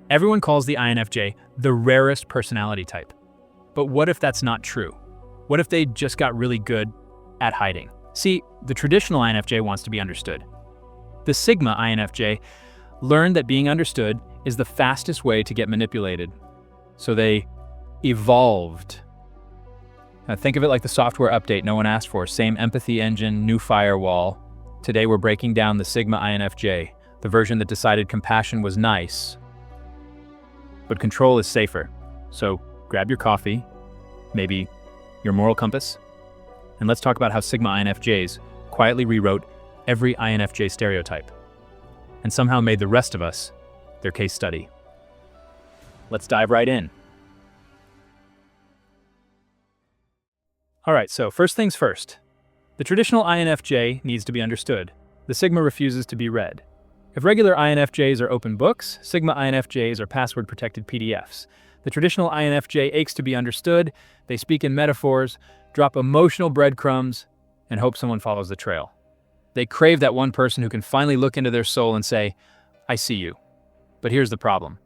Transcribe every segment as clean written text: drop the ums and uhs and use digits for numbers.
Everyone calls the INFJ the rarest personality type. But what if that's not true? What if they just got really good at hiding? See, the traditional INFJ wants to be understood. The Sigma INFJ learned that being understood is the fastest way to get manipulated. So they evolved. Now think of it like the software update no one asked for. Same empathy engine, new firewall. Today we're breaking down the Sigma INFJ, the version that decided compassion was nice, but control is safer. So grab your coffee, maybe your moral compass, and let's talk about how Sigma INFJs quietly rewrote every INFJ stereotype and somehow made the rest of us their case study. Let's dive right in. All right, so first things first. The traditional INFJ needs to be understood. The Sigma refuses to be read. If regular INFJs are open books, Sigma INFJs are password-protected PDFs. The traditional INFJ aches to be understood. They speak in metaphors, drop emotional breadcrumbs, and hope someone follows the trail. They crave that one person who can finally look into their soul and say, "I see you." But here's the problem.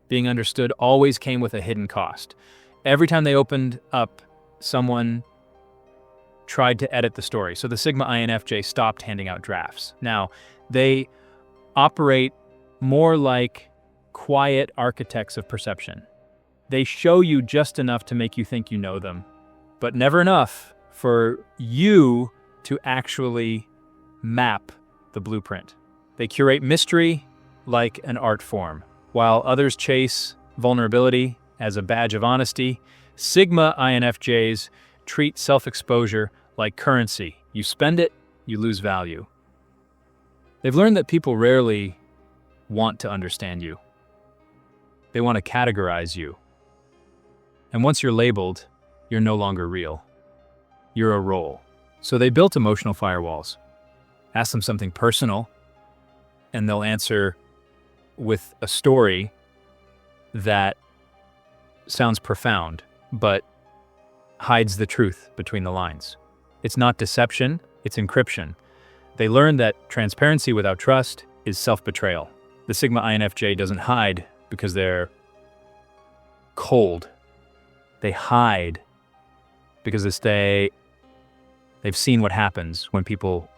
Being understood always came with a hidden cost. Every time they opened up, someone tried to edit the story. So the Sigma INFJ stopped handing out drafts. Now, they operate more like quiet architects of perception. They show you just enough to make you think you know them, but never enough for you to actually map the blueprint. They curate mystery like an art form. While others chase vulnerability as a badge of honesty, Sigma INFJs treat self-exposure like currency. You spend it, you lose value. They've learned that people rarely want to understand you. They want to categorize you. And once you're labeled, you're no longer real. You're a role. So they built emotional firewalls. Ask them something personal, and they'll answer with a story that sounds profound, but hides the truth between the lines. It's not deception, it's encryption. They learn that transparency without trust is self-betrayal. The Sigma INFJ doesn't hide because they're cold. They hide because they've seen what happens when people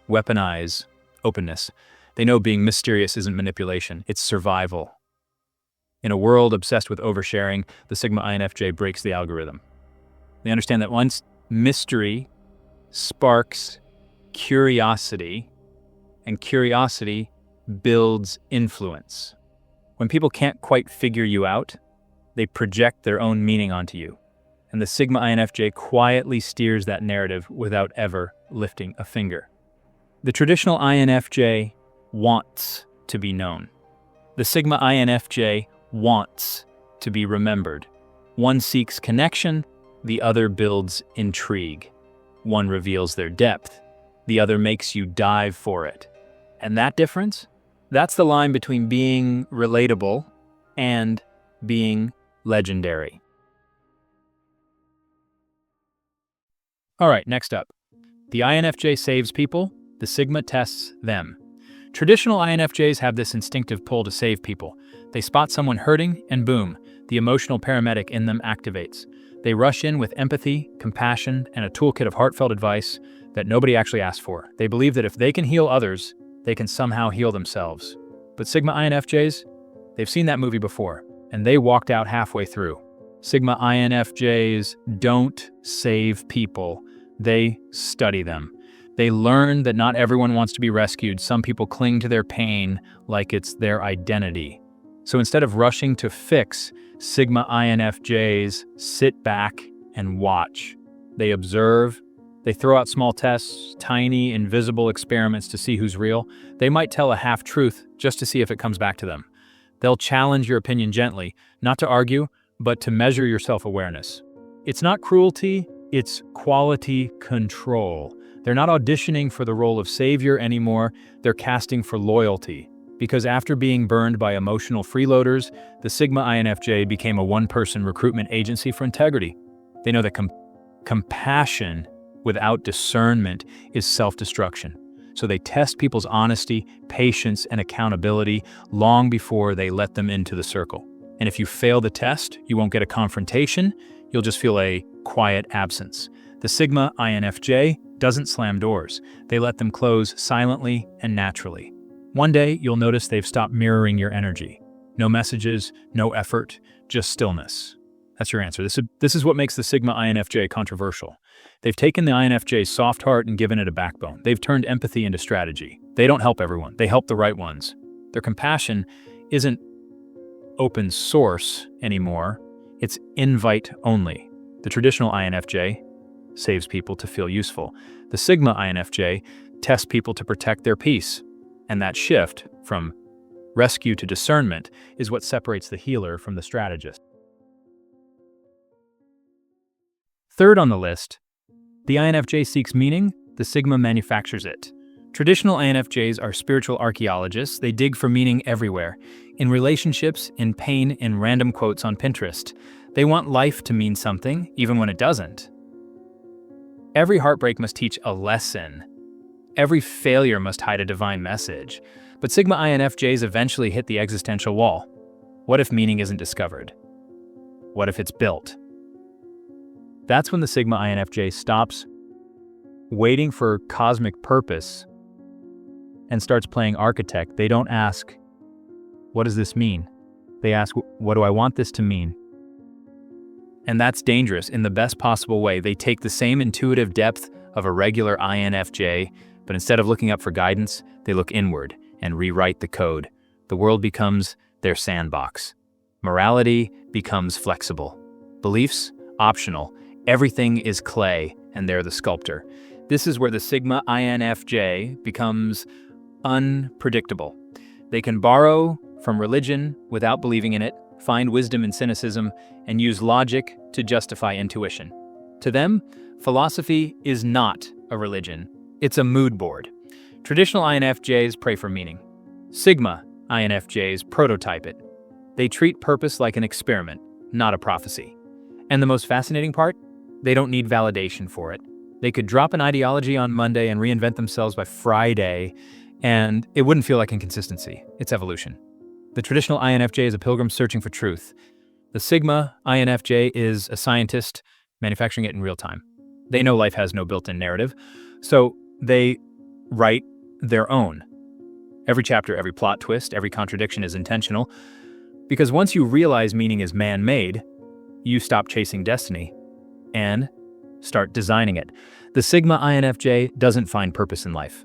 weaponize openness. They know being mysterious isn't manipulation, it's survival. In a world obsessed with oversharing, the Sigma INFJ breaks the algorithm. They understand that once mystery sparks curiosity, and curiosity builds influence. When people can't quite figure you out, they project their own meaning onto you. And the Sigma INFJ quietly steers that narrative without ever lifting a finger. The traditional INFJ wants to be known. The Sigma INFJ wants to be remembered. One seeks connection, the other builds intrigue. One reveals their depth, the other makes you dive for it. And that difference? That's the line between being relatable and being legendary. All right, next up. The INFJ saves people, the Sigma tests them. Traditional INFJs have this instinctive pull to save people. They spot someone hurting, and boom, the emotional paramedic in them activates. They rush in with empathy, compassion, and a toolkit of heartfelt advice that nobody actually asked for. They believe that if they can heal others, they can somehow heal themselves. But Sigma INFJs, they've seen that movie before, and they walked out halfway through. Sigma INFJs don't save people, they study them. They learn that not everyone wants to be rescued. Some people cling to their pain like it's their identity. So instead of rushing to fix, Sigma INFJs sit back and watch. They observe. They throw out small tests, tiny, invisible experiments to see who's real. They might tell a half-truth just to see if it comes back to them. They'll challenge your opinion gently, not to argue, but to measure your self-awareness. It's not cruelty, it's quality control. They're not auditioning for the role of savior anymore, they're casting for loyalty. Because after being burned by emotional freeloaders, the Sigma INFJ became a one-person recruitment agency for integrity. They know that compassion without discernment is self-destruction. So they test people's honesty, patience, and accountability long before they let them into the circle. And if you fail the test, you won't get a confrontation, you'll just feel a quiet absence. The Sigma INFJ doesn't slam doors. They let them close silently and naturally. One day, you'll notice they've stopped mirroring your energy. No messages, no effort, just stillness. That's your answer. This is what makes the Sigma INFJ controversial. They've taken the INFJ's soft heart and given it a backbone. They've turned empathy into strategy. They don't help everyone. They help the right ones. Their compassion isn't open source anymore. It's invite only. The traditional INFJ saves people to feel useful. The Sigma INFJ tests people to protect their peace. And that shift from rescue to discernment is what separates the healer from the strategist. Third on the list, the INFJ seeks meaning, the Sigma manufactures it. Traditional INFJs are spiritual archaeologists. They dig for meaning everywhere, in relationships, in pain, in random quotes on Pinterest. They want life to mean something, even when it doesn't. Every heartbreak must teach a lesson. Every failure must hide a divine message. But Sigma INFJs eventually hit the existential wall. What if meaning isn't discovered? What if it's built? That's when the Sigma INFJ stops waiting for cosmic purpose and starts playing architect. They don't ask, what does this mean? They ask, what do I want this to mean? And that's dangerous in the best possible way. They take the same intuitive depth of a regular INFJ, but instead of looking up for guidance, they look inward and rewrite the code. The world becomes their sandbox. Morality becomes flexible. Beliefs, optional. Everything is clay, and they're the sculptor. This is where the Sigma INFJ becomes unpredictable. They can borrow from religion without believing in it, find wisdom in cynicism, and use logic to justify intuition. To them, philosophy is not a religion. It's a mood board. Traditional INFJs pray for meaning. Sigma INFJs prototype it. They treat purpose like an experiment, not a prophecy. And the most fascinating part? They don't need validation for it. They could drop an ideology on Monday and reinvent themselves by Friday, and it wouldn't feel like inconsistency. It's evolution. The traditional INFJ is a pilgrim searching for truth. The Sigma INFJ is a scientist manufacturing it in real time. They know life has no built-in narrative, so they write their own. Every chapter, every plot twist, every contradiction is intentional, because once you realize meaning is man-made, you stop chasing destiny and start designing it. The Sigma INFJ doesn't find purpose in life.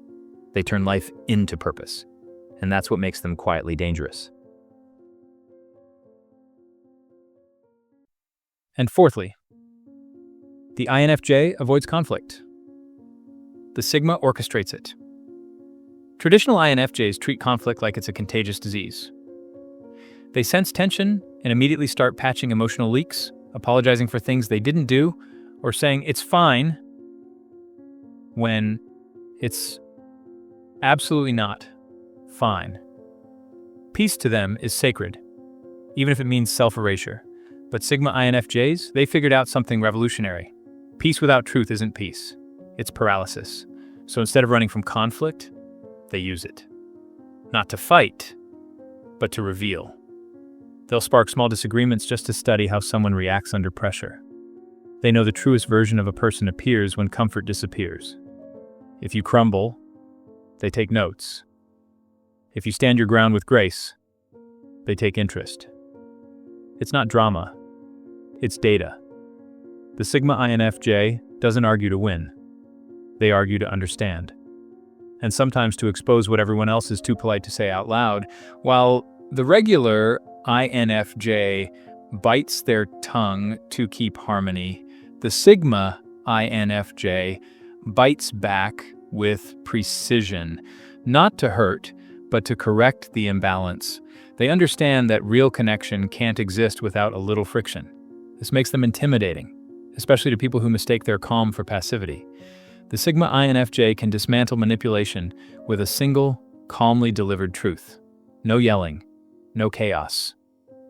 They turn life into purpose, and that's what makes them quietly dangerous. And fourthly, the INFJ avoids conflict. The Sigma orchestrates it. Traditional INFJs treat conflict like it's a contagious disease. They sense tension and immediately start patching emotional leaks, apologizing for things they didn't do, or saying it's fine when it's absolutely not fine. Peace to them is sacred, even if it means self-erasure. But Sigma INFJs, they figured out something revolutionary. Peace without truth isn't peace. It's paralysis. So instead of running from conflict, they use it. Not to fight, but to reveal. They'll spark small disagreements just to study how someone reacts under pressure. They know the truest version of a person appears when comfort disappears. If you crumble, they take notes. If you stand your ground with grace, they take interest. It's not drama, it's data. The Sigma INFJ doesn't argue to win. They argue to understand. And sometimes to expose what everyone else is too polite to say out loud, while the regular INFJ bites their tongue to keep harmony, the Sigma INFJ bites back with precision, not to hurt, but to correct the imbalance. They understand that real connection can't exist without a little friction. This makes them intimidating, especially to people who mistake their calm for passivity. The Sigma INFJ can dismantle manipulation with a single, calmly delivered truth. No yelling, no chaos.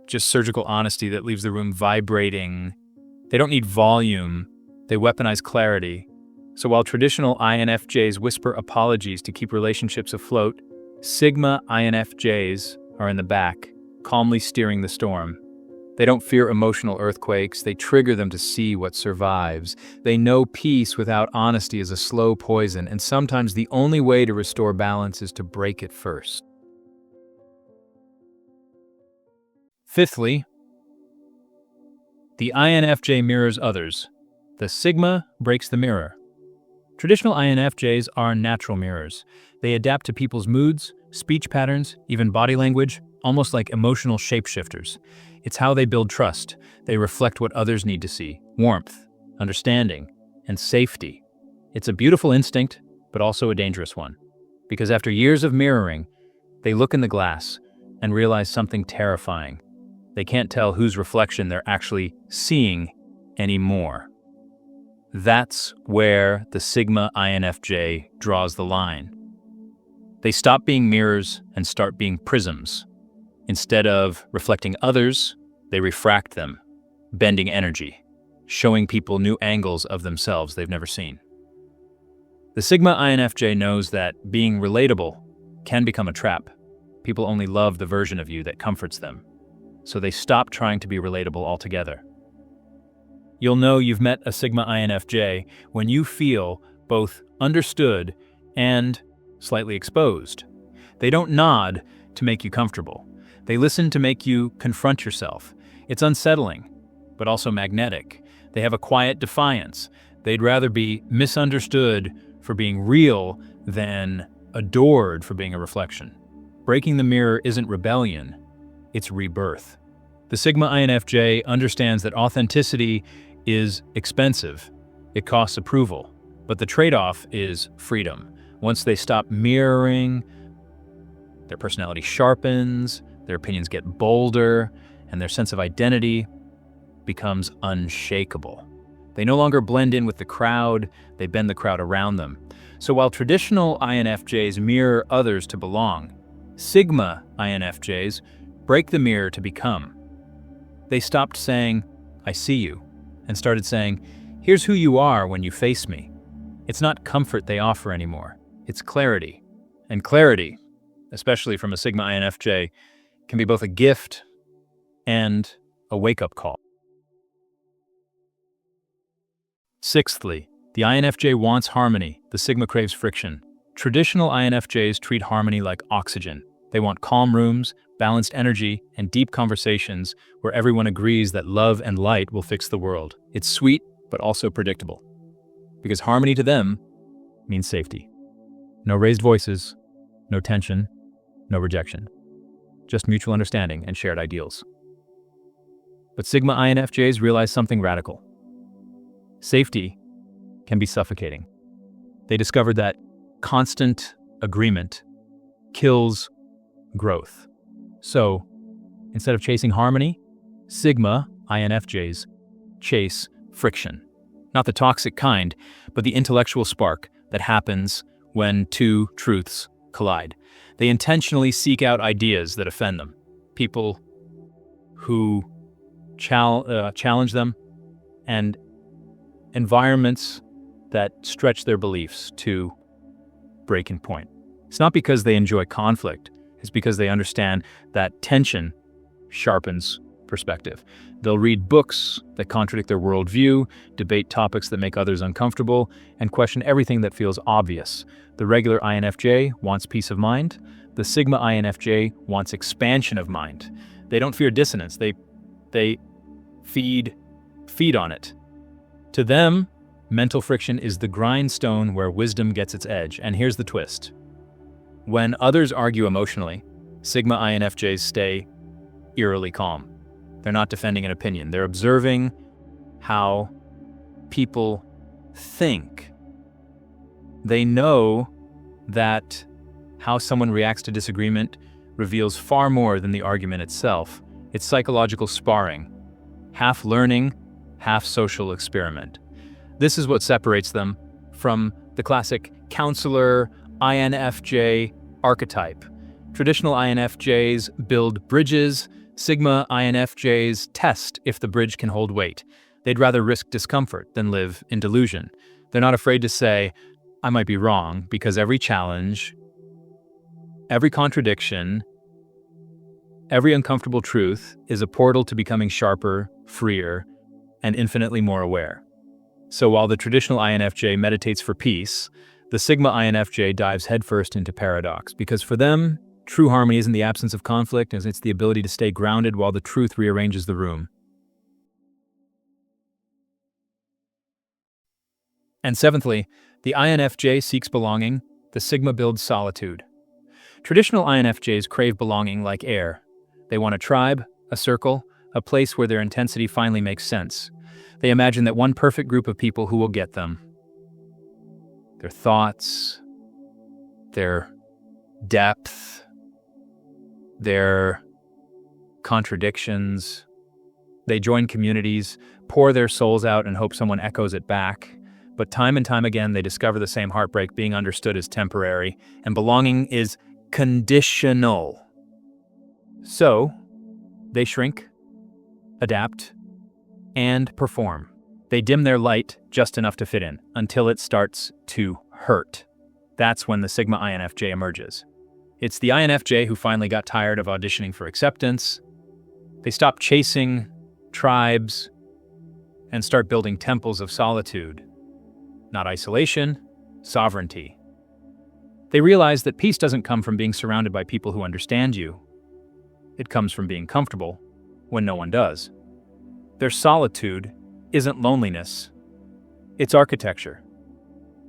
Just surgical honesty that leaves the room vibrating. They don't need volume. They weaponize clarity. So while traditional INFJs whisper apologies to keep relationships afloat, Sigma INFJs are in the back, calmly steering the storm. They don't fear emotional earthquakes, they trigger them to see what survives. They know peace without honesty is a slow poison, and sometimes the only way to restore balance is to break it first. Fifthly, the INFJ mirrors others. The Sigma breaks the mirror. Traditional INFJs are natural mirrors. They adapt to people's moods, speech patterns, even body language, almost like emotional shapeshifters. It's how they build trust. They reflect what others need to see: warmth, understanding, and safety. It's a beautiful instinct, but also a dangerous one. Because after years of mirroring, they look in the glass and realize something terrifying. They can't tell whose reflection they're actually seeing anymore. That's where the Sigma INFJ draws the line. They stop being mirrors and start being prisms. Instead of reflecting others, they refract them, bending energy, showing people new angles of themselves they've never seen. The Sigma INFJ knows that being relatable can become a trap. People only love the version of you that comforts them, so they stop trying to be relatable altogether. You'll know you've met a Sigma INFJ when you feel both understood and slightly exposed. They don't nod to make you comfortable. They listen to make you confront yourself. It's unsettling, but also magnetic. They have a quiet defiance. They'd rather be misunderstood for being real than adored for being a reflection. Breaking the mirror isn't rebellion, it's rebirth. The Sigma INFJ understands that authenticity is expensive. It costs approval, but the trade-off is freedom. Once they stop mirroring, their personality sharpens, their opinions get bolder, and their sense of identity becomes unshakable. They no longer blend in with the crowd, they bend the crowd around them. So while traditional INFJs mirror others to belong, Sigma INFJs break the mirror to become. They stopped saying, "I see you," and started saying, "Here's who you are when you face me." It's not comfort they offer anymore, it's clarity. And clarity, especially from a Sigma INFJ, can be both a gift and a wake-up call. Sixthly, the INFJ wants harmony. The Sigma craves friction. Traditional INFJs treat harmony like oxygen. They want calm rooms, balanced energy, and deep conversations where everyone agrees that love and light will fix the world. It's sweet, but also predictable. Because harmony to them means safety. No raised voices, no tension, no rejection. Just mutual understanding and shared ideals. But Sigma INFJs realize something radical. Safety can be suffocating. They discovered that constant agreement kills growth. So, instead of chasing harmony, Sigma INFJs chase friction. Not the toxic kind, but the intellectual spark that happens when two truths collide. They intentionally seek out ideas that offend them, people who challenge them, and environments that stretch their beliefs to breaking point. It's not because they enjoy conflict, it's because they understand that tension sharpens perspective. They'll read books that contradict their worldview, debate topics that make others uncomfortable, and question everything that feels obvious. The regular INFJ wants peace of mind. The Sigma INFJ wants expansion of mind. They don't fear dissonance. They feed on it. To them, mental friction is the grindstone where wisdom gets its edge. And here's the twist. When others argue emotionally, Sigma INFJs stay eerily calm. They're not defending an opinion. They're observing how people think. They know that how someone reacts to disagreement reveals far more than the argument itself. It's psychological sparring, half learning, half social experiment. This is what separates them from the classic counselor INFJ archetype. Traditional INFJs build bridges. Sigma INFJs test if the bridge can hold weight. They'd rather risk discomfort than live in delusion. They're not afraid to say, I might be wrong, because every challenge, every contradiction, every uncomfortable truth is a portal to becoming sharper, freer, and infinitely more aware. So while the traditional INFJ meditates for peace, the Sigma INFJ dives headfirst into paradox, because for them, true harmony isn't the absence of conflict, as it's the ability to stay grounded while the truth rearranges the room. And seventhly, the INFJ seeks belonging, the Sigma builds solitude. Traditional INFJs crave belonging like air. They want a tribe, a circle, a place where their intensity finally makes sense. They imagine that one perfect group of people who will get them. Their thoughts, their depth, their contradictions. They join communities, pour their souls out and hope someone echoes it back. But time and time again, they discover the same heartbreak: being understood is temporary, and belonging is conditional. So, they shrink, adapt, and perform. They dim their light just enough to fit in, until it starts to hurt. That's when the Sigma INFJ emerges. It's the INFJ who finally got tired of auditioning for acceptance. They stop chasing tribes and start building temples of solitude. Not isolation, sovereignty. They realize that peace doesn't come from being surrounded by people who understand you. It comes from being comfortable when no one does. Their solitude isn't loneliness, it's architecture.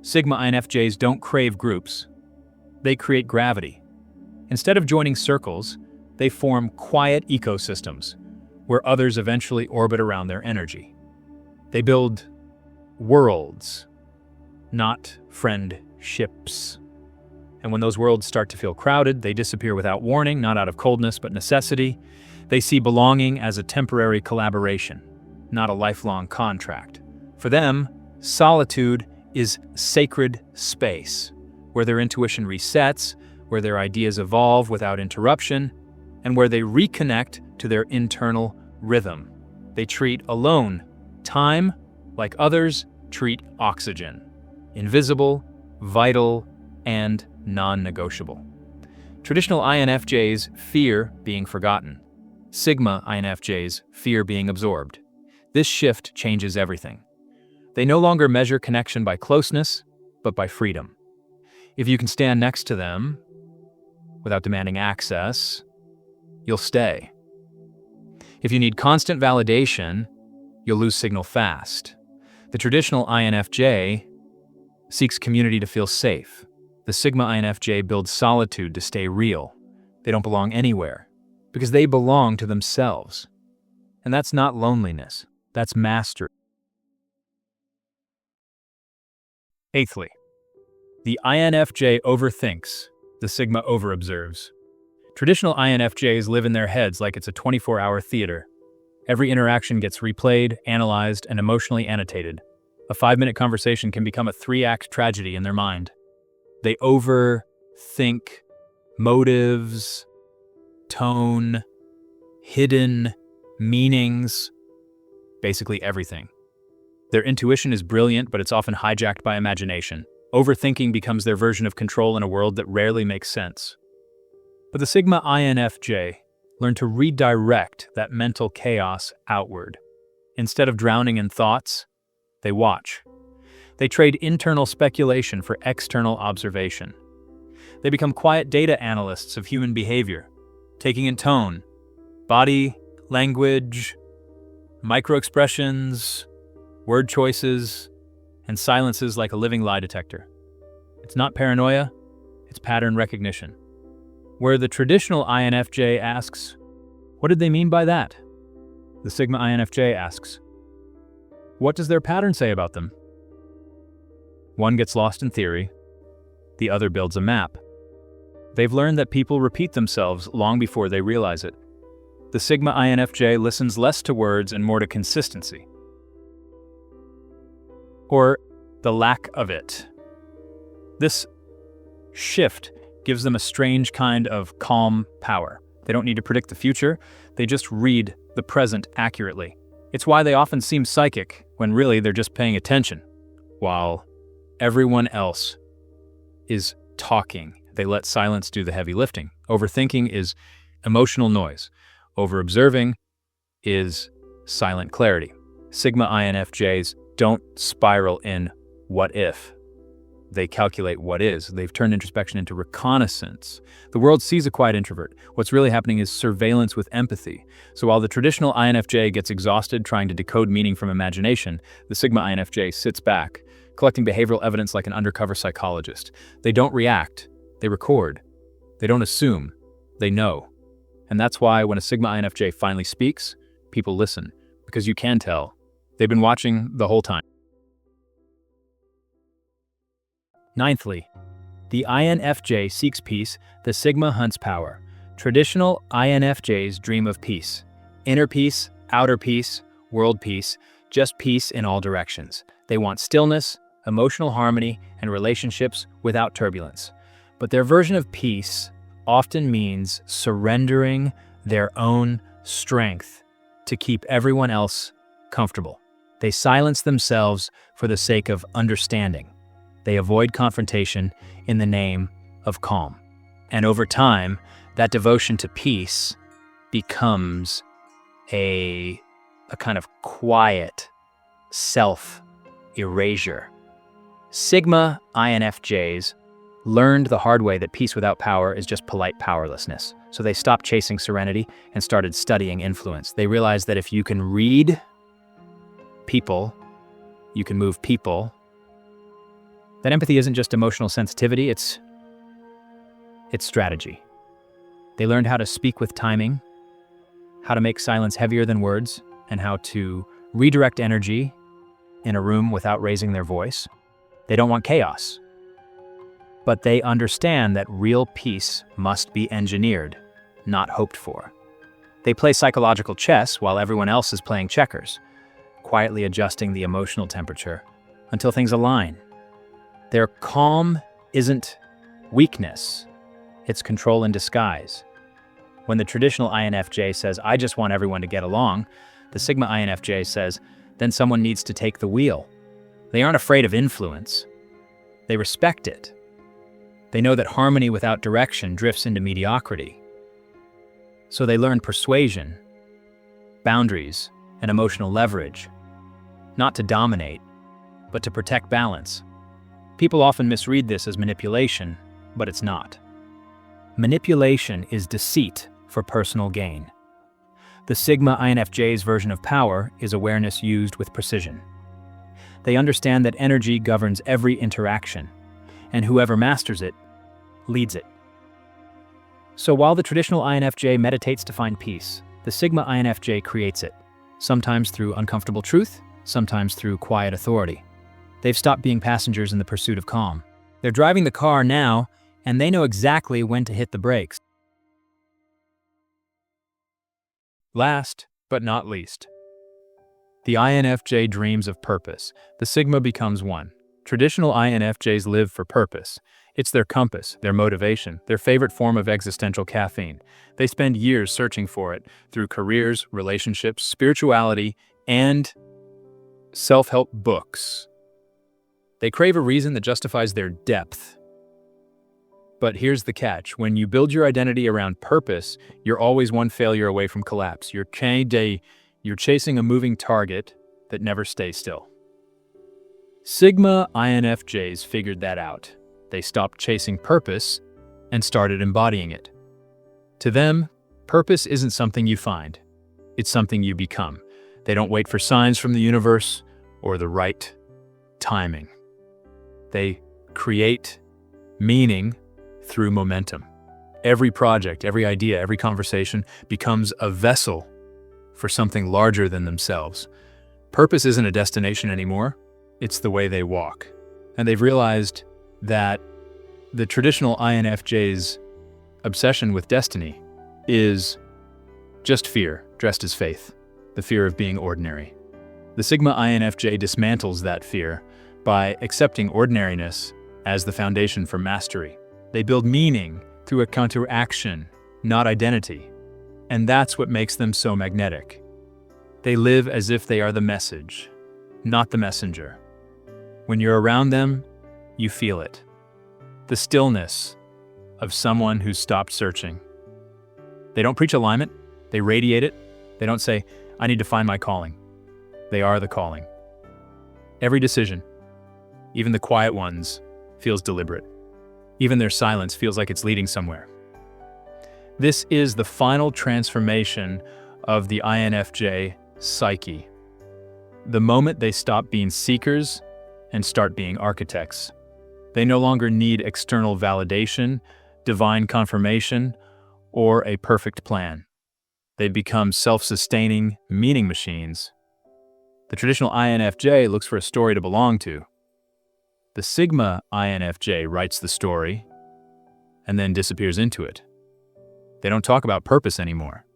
Sigma INFJs don't crave groups. They create gravity. Instead of joining circles, they form quiet ecosystems where others eventually orbit around their energy. They build worlds, not friendships. And when those worlds start to feel crowded, they disappear without warning, not out of coldness but necessity. They see belonging as a temporary collaboration, not a lifelong contract. For them, solitude is sacred space, where their intuition resets, where their ideas evolve without interruption, and where they reconnect to their internal rhythm. They treat alone time like others treat oxygen: invisible, vital, and non-negotiable. Traditional INFJs fear being forgotten. Sigma INFJs fear being absorbed. This shift changes everything. They no longer measure connection by closeness, but by freedom. If you can stand next to them without demanding access, you'll stay. If you need constant validation, you'll lose signal fast. The traditional INFJ seeks community to feel safe. The Sigma INFJ builds solitude to stay real. They don't belong anywhere because they belong to themselves. And that's not loneliness, that's mastery. Eighthly, the INFJ overthinks, the Sigma Overobserves. Traditional INFJs live in their heads like it's a 24-hour theater. Every interaction gets replayed, analyzed, and emotionally annotated. A 5-minute conversation can become a 3-act tragedy in their mind. They overthink motives, tone, hidden meanings, basically everything. Their intuition is brilliant, but it's often hijacked by imagination. Overthinking becomes their version of control in a world that rarely makes sense. But the Sigma INFJ learn to redirect that mental chaos outward. Instead of drowning in thoughts, they watch. They trade internal speculation for external observation. They become quiet data analysts of human behavior, taking in tone, body, language, microexpressions, word choices, and silences like a living lie detector. It's not paranoia, it's pattern recognition. Where the traditional INFJ asks, "What did they mean by that?" The Sigma INFJ asks, "What does their pattern say about them?" One gets lost in theory, the other builds a map. They've learned that people repeat themselves long before they realize it. The Sigma INFJ listens less to words and more to consistency. Or the lack of it. This shift gives them a strange kind of calm power. They don't need to predict the future, they just read the present accurately. It's why they often seem psychic, when really they're just paying attention, while Everyone else is talking. They let silence do the heavy lifting. Overthinking is emotional noise. Overobserving is silent clarity. Sigma INFJs don't spiral in what if. They calculate what is. They've turned introspection into reconnaissance. The world sees a quiet introvert. What's really happening is surveillance with empathy. So while the traditional INFJ gets exhausted trying to decode meaning from imagination, the Sigma INFJ sits back, collecting behavioral evidence like an undercover psychologist. They don't react. They record. They don't assume. They know. And that's why when a Sigma INFJ finally speaks, people listen, because you can tell they've been watching the whole time. Ninthly, the INFJ seeks peace, the Sigma hunts power. Traditional INFJs dream of peace. Inner peace, outer peace, world peace, just peace in all directions. They want stillness, emotional harmony, and relationships without turbulence. But their version of peace often means surrendering their own strength to keep everyone else comfortable. They silence themselves for the sake of understanding. They avoid confrontation in the name of calm. And over time, that devotion to peace becomes a kind of quiet self-erasure. Sigma INFJs learned the hard way that peace without power is just polite powerlessness. So they stopped chasing serenity and started studying influence. They realized that if you can read people, you can move people. That empathy isn't just emotional sensitivity, it's strategy. They learned how to speak with timing, how to make silence heavier than words, and how to redirect energy in a room without raising their voice. They don't want chaos, but they understand that real peace must be engineered, not hoped for. They play psychological chess while everyone else is playing checkers, quietly adjusting the emotional temperature until things align. Their calm isn't weakness, it's control in disguise. When the traditional INFJ says, "I just want everyone to get along," the Sigma INFJ says, "Then someone needs to take the wheel." They aren't afraid of influence. They respect it. They know that harmony without direction drifts into mediocrity. So they learn persuasion, boundaries, and emotional leverage, not to dominate, but to protect balance. People often misread this as manipulation, but it's not. Manipulation is deceit for personal gain. The Sigma INFJ's version of power is awareness used with precision. They understand that energy governs every interaction, and whoever masters it, leads it. So while the traditional INFJ meditates to find peace, the Sigma INFJ creates it, sometimes through uncomfortable truth, sometimes through quiet authority. They've stopped being passengers in the pursuit of calm. They're driving the car now, and they know exactly when to hit the brakes. Last but not least, the INFJ dreams of purpose. The Sigma becomes one. Traditional INFJs live for purpose. It's their compass, their motivation, their favorite form of existential caffeine. They spend years searching for it through careers, relationships, spirituality, and self-help books. They crave a reason that justifies their depth. But here's the catch. When you build your identity around purpose, you're always one failure away from collapse. You're chasing a moving target that never stays still. Sigma INFJs figured that out. They stopped chasing purpose and started embodying it. To them, purpose isn't something you find. It's something you become. They don't wait for signs from the universe or the right timing. They create meaning through momentum. Every project, every idea, every conversation becomes a vessel for something larger than themselves. Purpose isn't a destination anymore, it's the way they walk. And they've realized that the traditional INFJ's obsession with destiny is just fear dressed as faith, the fear of being ordinary. The Sigma INFJ dismantles that fear by accepting ordinariness as the foundation for mastery. They build meaning through a counteraction, not identity. And that's what makes them so magnetic. They live as if they are the message, not the messenger. When you're around them, you feel it. The stillness of someone who's stopped searching. They don't preach alignment, they radiate it. They don't say, I need to find my calling. They are the calling. Every decision, even the quiet ones, feels deliberate. Even their silence feels like it's leading somewhere. This is the final transformation of the INFJ psyche. The moment they stop being seekers and start being architects. They no longer need external validation, divine confirmation, or a perfect plan. They become self-sustaining meaning machines. The traditional INFJ looks for a story to belong to. The Sigma INFJ writes the story and then disappears into it. They don't talk about purpose anymore.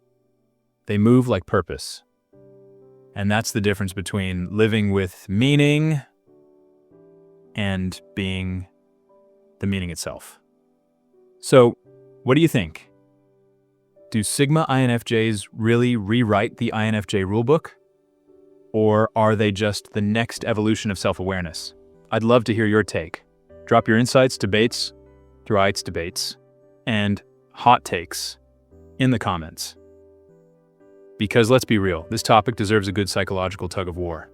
They move like purpose. And that's the difference between living with meaning and being the meaning itself. So, what do you think? Do Sigma INFJs really rewrite the INFJ rulebook? Or are they just the next evolution of self-awareness? I'd love to hear your take. Drop your insights, debates, and hot takes in the comments. Because let's be real, this topic deserves a good psychological tug of war.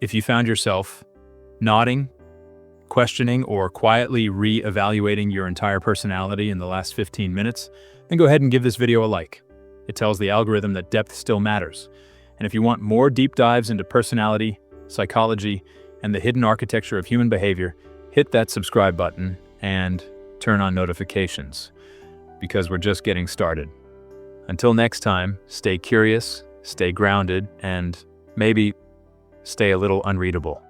If you found yourself nodding, questioning, or quietly re-evaluating your entire personality in the last 15 minutes, then go ahead and give this video a like. It tells the algorithm that depth still matters. And if you want more deep dives into personality, psychology, and the hidden architecture of human behavior, hit that subscribe button and turn on notifications, because we're just getting started. Until next time, stay curious, stay grounded, and maybe stay a little unreadable.